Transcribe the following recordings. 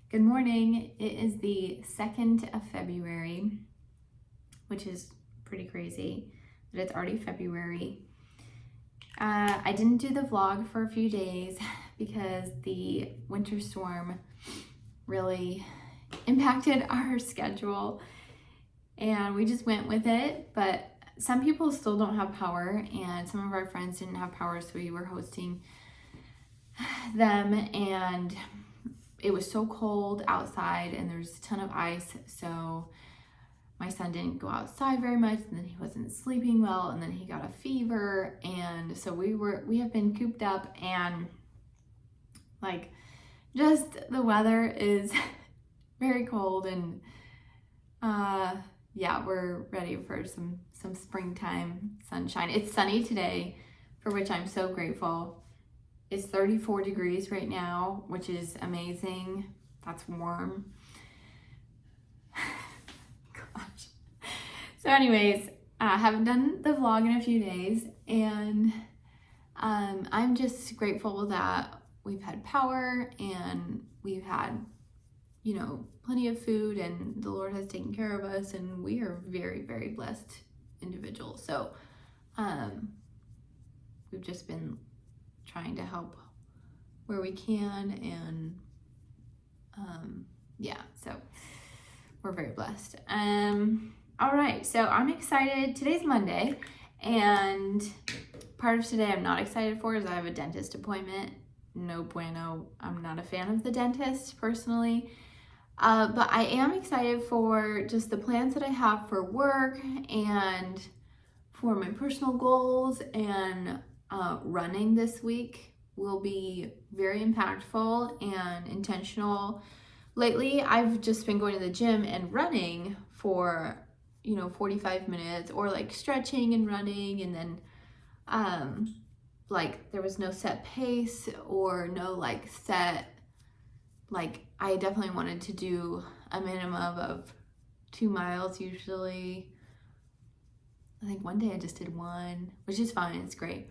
Good morning. It is the 2nd of February, which is pretty crazy that it's already February. I didn't do the vlog for a few days because the winter storm really impacted our schedule and we just went with it. But some people still don't have power and some of our friends didn't have power, so we were hosting them, and it was so cold outside and there's a ton of ice, so my son didn't go outside very much, and then he wasn't sleeping well, and then he got a fever, and so we have been cooped up, and like just the weather is very cold, and yeah, we're ready for some springtime sunshine. It's sunny today, for which I'm so grateful. It's 34 degrees right now, which is amazing. That's warm. Gosh. So anyways, I haven't done the vlog in a few days, and I'm just grateful that we've had power and we've had, plenty of food, and the Lord has taken care of us, and we are very, very blessed individuals. So we've just been trying to help where we can, and yeah, so we're very blessed. All right, so I'm excited. Today's Monday, and part of today I'm not excited for is I have a dentist appointment. No bueno. I'm not a fan of the dentist personally, but I am excited for just the plans that I have for work and for my personal goals, and running this week will be very impactful and intentional. Lately, I've just been going to the gym and running for 45 minutes, or like stretching and running, and then like there was no set pace or no I definitely wanted to do a minimum of 2 miles usually. I think one day I just did 1, which is fine, it's great.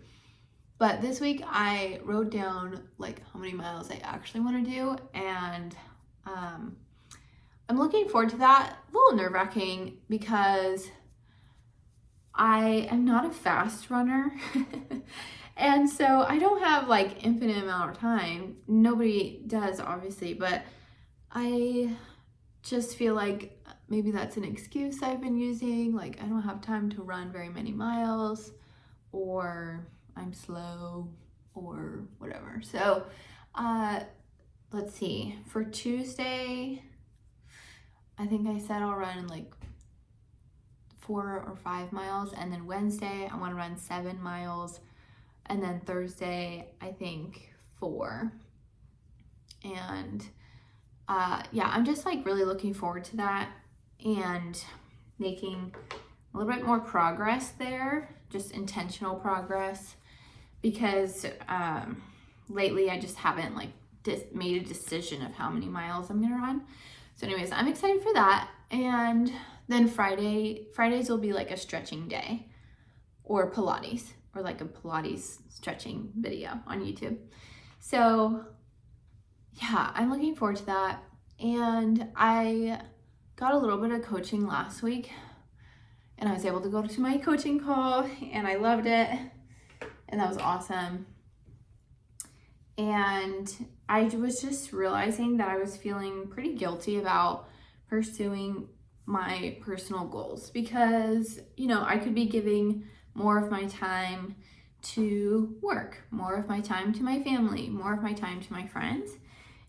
But this week I wrote down how many miles I actually want to do, and I'm looking forward to that. A little nerve-wracking because I am not a fast runner and so I don't have infinite amount of time. Nobody does, obviously, but I just feel like maybe that's an excuse I've been using. I don't have time to run very many miles, or I'm slow, or whatever. So let's see, for Tuesday, I think I said I'll run 4 or 5 miles, and then Wednesday I want to run 7 miles, and then Thursday I think 4. And yeah, I'm just really looking forward to that and making a little bit more progress there, just intentional progress, because lately I just haven't made a decision of how many miles I'm gonna run. So anyways, I'm excited for that. And then Fridays will be a stretching day, or Pilates, or a Pilates stretching video on YouTube. So yeah, I'm looking forward to that. And I got a little bit of coaching last week, and I was able to go to my coaching call, and I loved it, and that was awesome. And I was just realizing that I was feeling pretty guilty about pursuing my personal goals, because I could be giving more of my time to work, more of my time to my family, more of my time to my friends,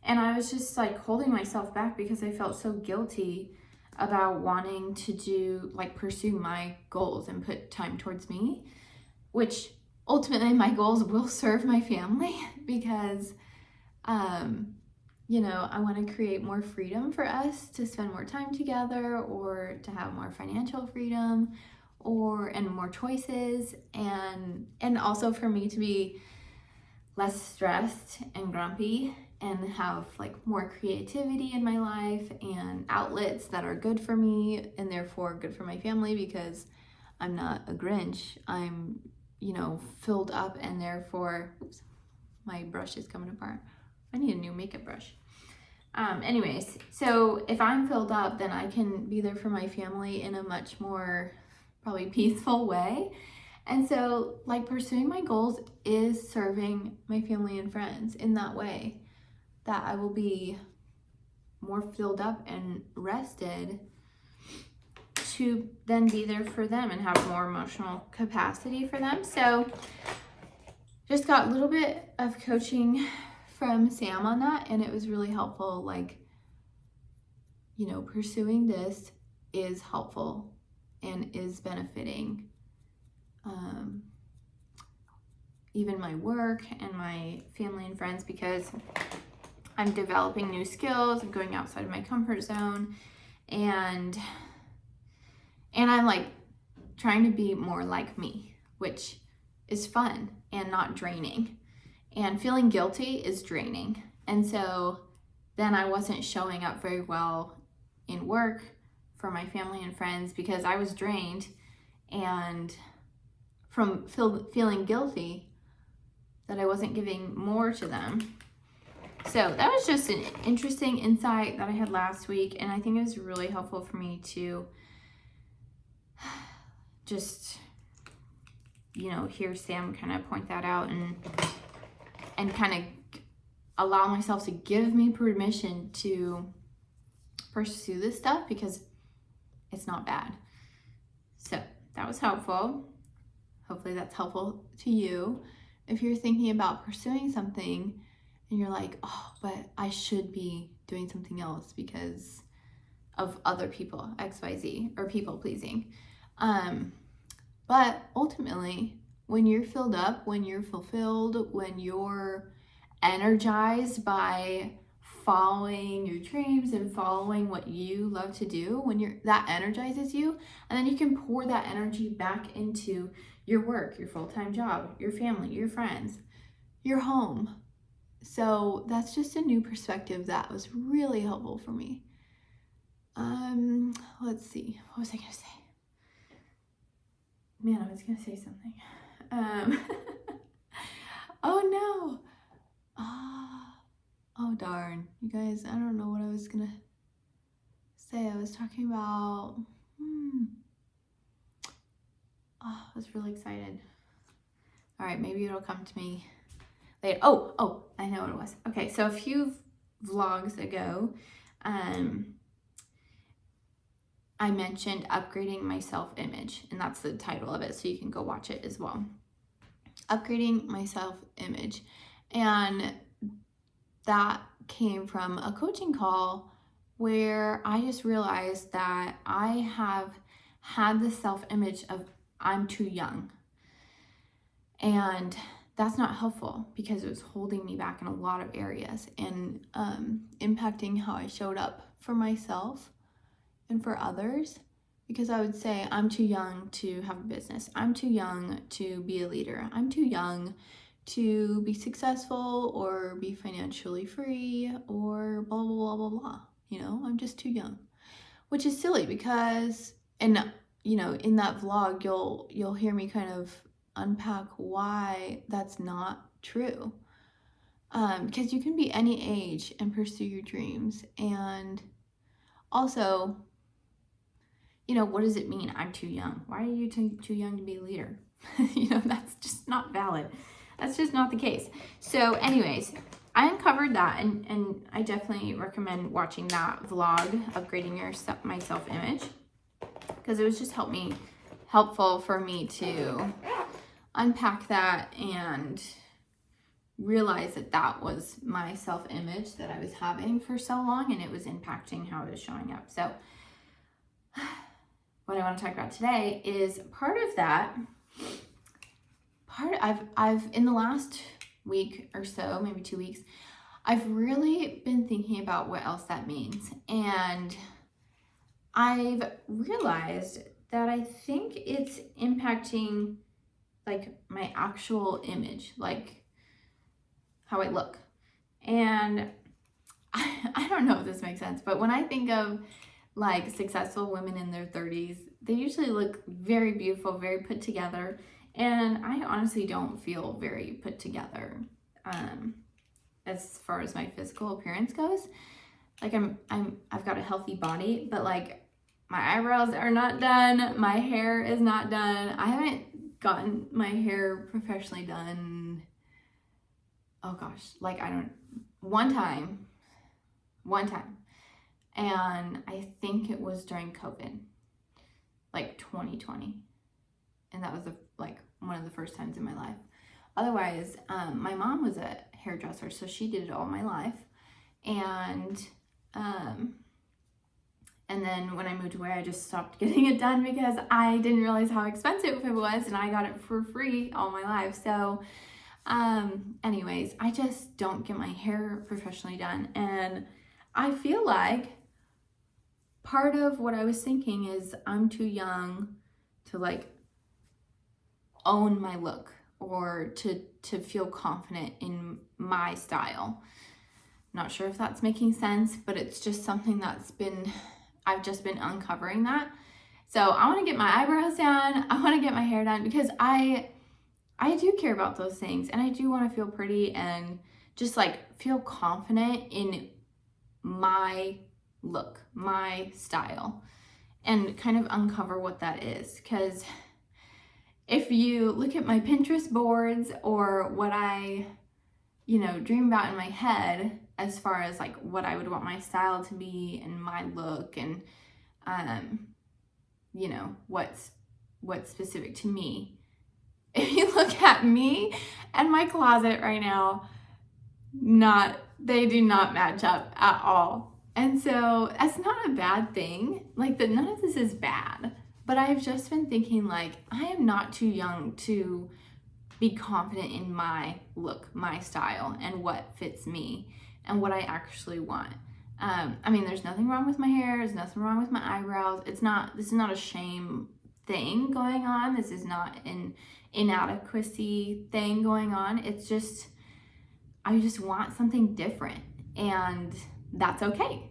and I was just holding myself back because I felt so guilty about wanting to pursue my goals and put time towards me, which ultimately my goals will serve my family, because I want to create more freedom for us to spend more time together, or to have more financial freedom, and more choices, and also for me to be less stressed and grumpy, and have more creativity in my life and outlets that are good for me and therefore good for my family, because I'm not a Grinch. I'm filled up, and therefore, oops, my brush is coming apart. I need a new makeup brush. Anyways, so if I'm filled up, then I can be there for my family in a much more probably peaceful way. And so, like, pursuing my goals is serving my family and friends in that way, that I will be more filled up and rested to then be there for them and have more emotional capacity for them. So just got a little bit of coaching from Sam on that, and it was really helpful. Like, you know, pursuing this is helpful and is benefiting even my work and my family and friends, because I'm developing new skills, I'm going outside of my comfort zone, and I'm like trying to be more like me, which is fun and not draining. And feeling guilty is draining. And so then I wasn't showing up very well in work for my family and friends because I was drained and from feeling guilty that I wasn't giving more to them. So that was just an interesting insight that I had last week, and I think it was really helpful for me to just, you know, hear Sam kind of point that out and kind of allow myself to give me permission to pursue this stuff because it's not bad. So that was helpful. Hopefully that's helpful to you. If you're thinking about pursuing something and you're like, oh, but I should be doing something else because of other people, XYZ, or people pleasing. But ultimately, when you're filled up, when you're fulfilled, when you're energized by following your dreams and following what you love to do, when that energizes you, and then you can pour that energy back into your work, your full-time job, your family, your friends, your home. So that's just a new perspective that was really helpful for me. Let's see, what was I gonna say? Man, I was gonna say something. Oh no. Oh darn. You guys, I don't know what I was gonna say. I was talking about, I was really excited. All right, maybe it'll come to me later. Oh, I know what it was. Okay, so a few vlogs ago, I mentioned upgrading my self-image, and that's the title of it, so you can go watch it as well. Upgrading my self-image. And that came from a coaching call where I just realized that I have had the self-image of I'm too young. And that's not helpful because it was holding me back in a lot of areas and impacting how I showed up for myself and for others, because I would say I'm too young to have a business. I'm too young to be a leader. I'm too young to be successful or be financially free or blah, blah, blah, blah, blah. You know, I'm just too young, which is silly because, and you know, in that vlog, you'll hear me kind of unpack why that's not true. Because you can be any age and pursue your dreams. And also, you know, what does it mean? I'm too young. Why are you too young to be a leader? You know, that's just not valid. That's just not the case. So anyways, I uncovered that, and I definitely recommend watching that vlog, upgrading my self-image, because it was just helpful for me to unpack that and realize that was my self-image that I was having for so long, and it was impacting how it was showing up. So what I want to talk about today is part of that. I've in the last week or so, maybe 2 weeks, I've really been thinking about what else that means. And I've realized that I think it's impacting like my actual image, like how I look. And I don't know if this makes sense, but when I think of like successful women in their 30s, they usually look very beautiful, very put together. And I honestly don't feel very put together as far as my physical appearance goes. like I've got a healthy body, but like my eyebrows are not done. My hair is not done. I haven't gotten my hair professionally done. Oh gosh, like one time. And I think it was during COVID, like 2020. And that was like one of the first times in my life. Otherwise, my mom was a hairdresser, so she did it all my life. And then when I moved away, I just stopped getting it done because I didn't realize how expensive it was, and I got it for free all my life. So anyways, I just don't get my hair professionally done. And I feel like part of what I was thinking is I'm too young to like own my look or to feel confident in my style. Not sure if that's making sense, but it's just something I've just been uncovering that. So I want to get my eyebrows done. I want to get my hair done because I do care about those things, and I do want to feel pretty and just like feel confident in my look, my style, and kind of uncover what that is. Because if you look at my Pinterest boards or what I, dream about in my head as far as like what I would want my style to be and my look and, what's specific to me. If you look at me and my closet right now, they do not match up at all. And so that's not a bad thing. Like none of this is bad, but I've just been thinking like, I am not too young to be confident in my look, my style, and what fits me and what I actually want. There's nothing wrong with my hair. There's nothing wrong with my eyebrows. This is not a shame thing going on. This is not an inadequacy thing going on. It's just, I just want something different, and that's okay.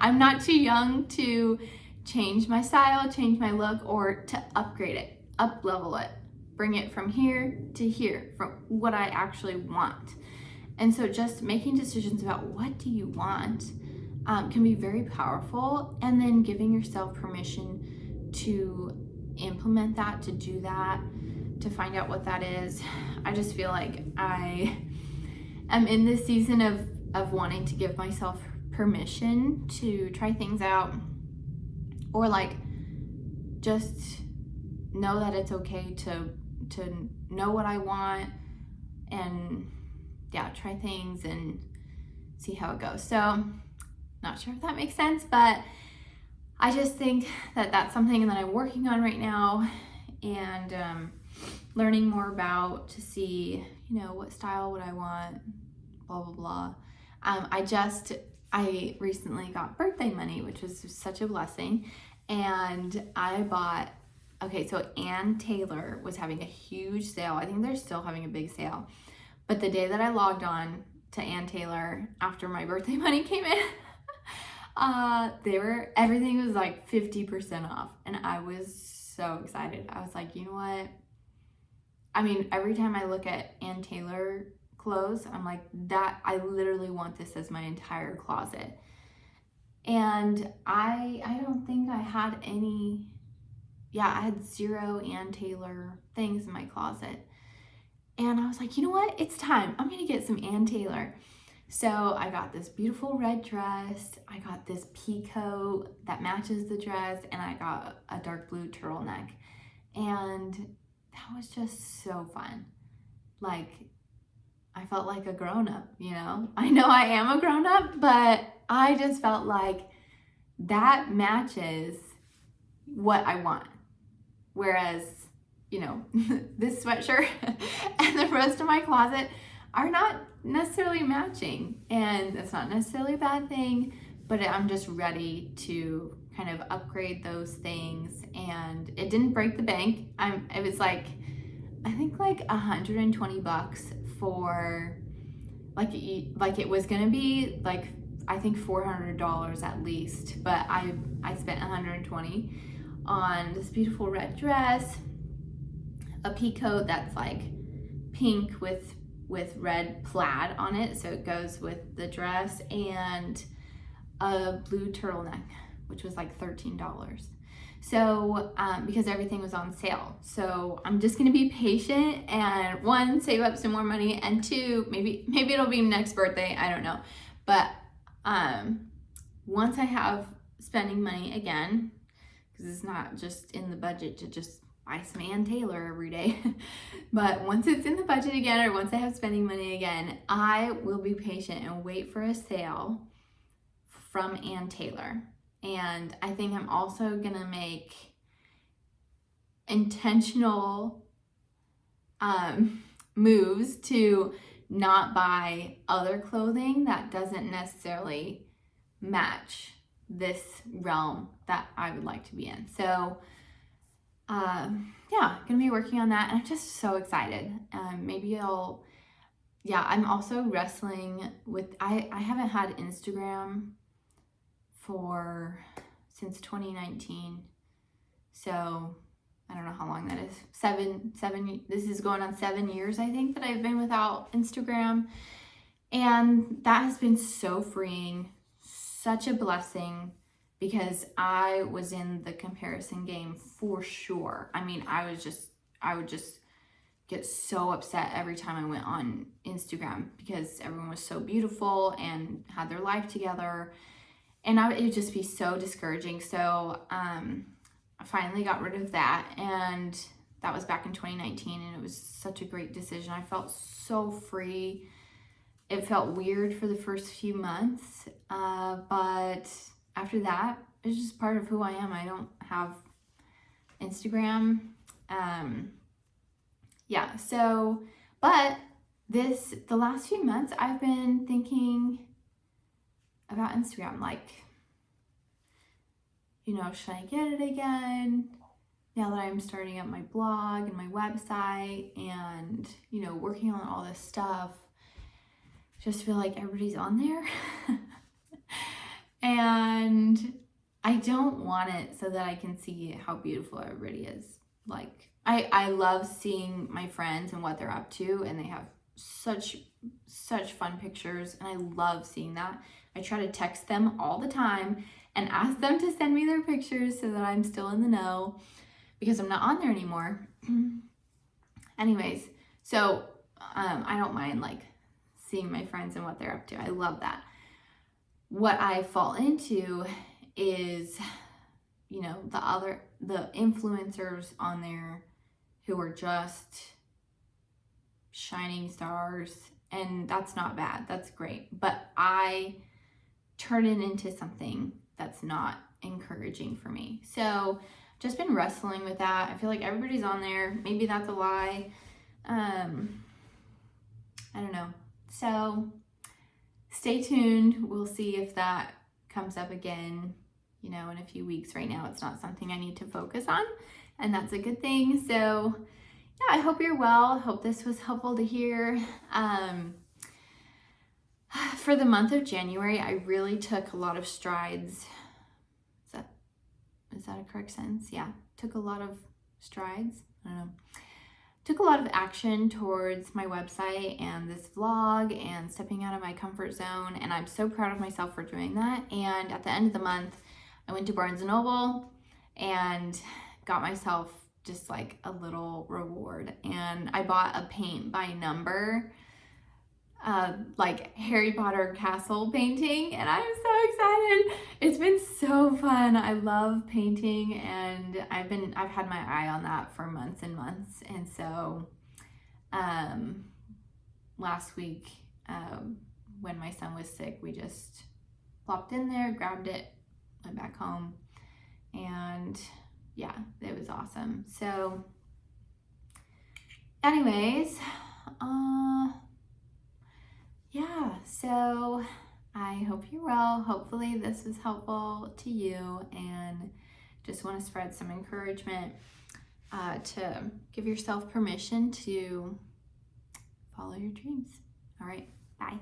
I'm not too young to change my style, change my look, or to upgrade it, up level it, bring it from here to here, from what I actually want. And so just making decisions about what do you want can be very powerful, and then giving yourself permission to implement that, to do that, to find out what that is. I just feel like I am in this season of wanting to give myself permission to try things out, or like just know that it's okay to know what I want and try things and see how it goes. So not sure if that makes sense, but I just think that that's something that I'm working on right now, and learning more about to see, what style would I want, blah, blah, blah. I recently got birthday money, which was such a blessing. And I bought, so Ann Taylor was having a huge sale. I think they're still having a big sale. But the day that I logged on to Ann Taylor after my birthday money came in, everything was like 50% off. And I was so excited. I was like, you know what? Every time I look at Ann Taylor clothes, I'm like, I literally want this as my entire closet. And I don't think I had any, I had 0 Ann Taylor things in my closet. And I was like, you know what? It's time. I'm going to get some Ann Taylor. So I got this beautiful red dress. I got this pea coat that matches the dress. And I got a dark blue turtleneck. And that was just so fun. Like, I felt like a grown-up, I know I am a grown-up, but I just felt like that matches what I want. Whereas, this sweatshirt and the rest of my closet are not necessarily matching. And that's not necessarily a bad thing, but I'm just ready to kind of upgrade those things. And it didn't break the bank. It was like, I think like $120 for like it was gonna be like, I think $400 at least, but I spent $120 on this beautiful red dress, a pea coat that's like pink with red plaid on it, so it goes with the dress, and a blue turtleneck, which was like $13. So, because everything was on sale. So I'm just gonna be patient and one, save up some more money, and two, maybe it'll be next birthday, I don't know. But once I have spending money again, because it's not just in the budget to just buy some Ann Taylor every day. But once it's in the budget again, or once I have spending money again, I will be patient and wait for a sale from Ann Taylor. And I think I'm also gonna make intentional moves to not buy other clothing that doesn't necessarily match this realm that I would like to be in. So yeah, gonna be working on that, and I'm just so excited. I'm also wrestling with, I haven't had Instagram since 2019. So I don't know how long that is. This is going on 7 years, I think, that I've been without Instagram. And that has been so freeing, such a blessing, because I was in the comparison game for sure. I mean, I would just get so upset every time I went on Instagram because everyone was so beautiful and had their life together. And it would just be so discouraging. So I finally got rid of that. And that was back in 2019. And it was such a great decision. I felt so free. It felt weird for the first few months. But after that, it's just part of who I am. I don't have Instagram. But the last few months, I've been thinking about Instagram, like, should I get it again? Now that I'm starting up my blog and my website and, working on all this stuff, just feel like everybody's on there. And I don't want it so that I can see how beautiful everybody is. Like, I love seeing my friends and what they're up to, and they have such fun pictures, and I love seeing that. I try to text them all the time and ask them to send me their pictures so that I'm still in the know, because I'm not on there anymore. Anyways, so I don't mind like seeing my friends and what they're up to. I love that. What I fall into is, the influencers on there who are just shining stars, and that's not bad. That's great. But I turn it into something that's not encouraging for me. So just been wrestling with that. I feel like everybody's on there. Maybe that's a lie. I don't know. So stay tuned. We'll see if that comes up again, in a few weeks. Right now, it's not something I need to focus on, and that's a good thing. So yeah, I hope you're well. I hope this was helpful to hear. For the month of January, I really took a lot of strides. Is that a correct sentence? Yeah, took a lot of strides. I don't know. Took a lot of action towards my website and this vlog and stepping out of my comfort zone, and I'm so proud of myself for doing that. And at the end of the month, I went to Barnes & Noble and got myself just like a little reward, and I bought a paint by number like Harry Potter castle painting, and I'm so excited. It's been so fun. I love painting, and I've had my eye on that for months and months. And so last week when my son was sick, we just plopped in there, grabbed it, went back home, and yeah, it was awesome. So anyways, yeah, so I hope you're well. Hopefully this was helpful to you, and just want to spread some encouragement to give yourself permission to follow your dreams. All right, bye.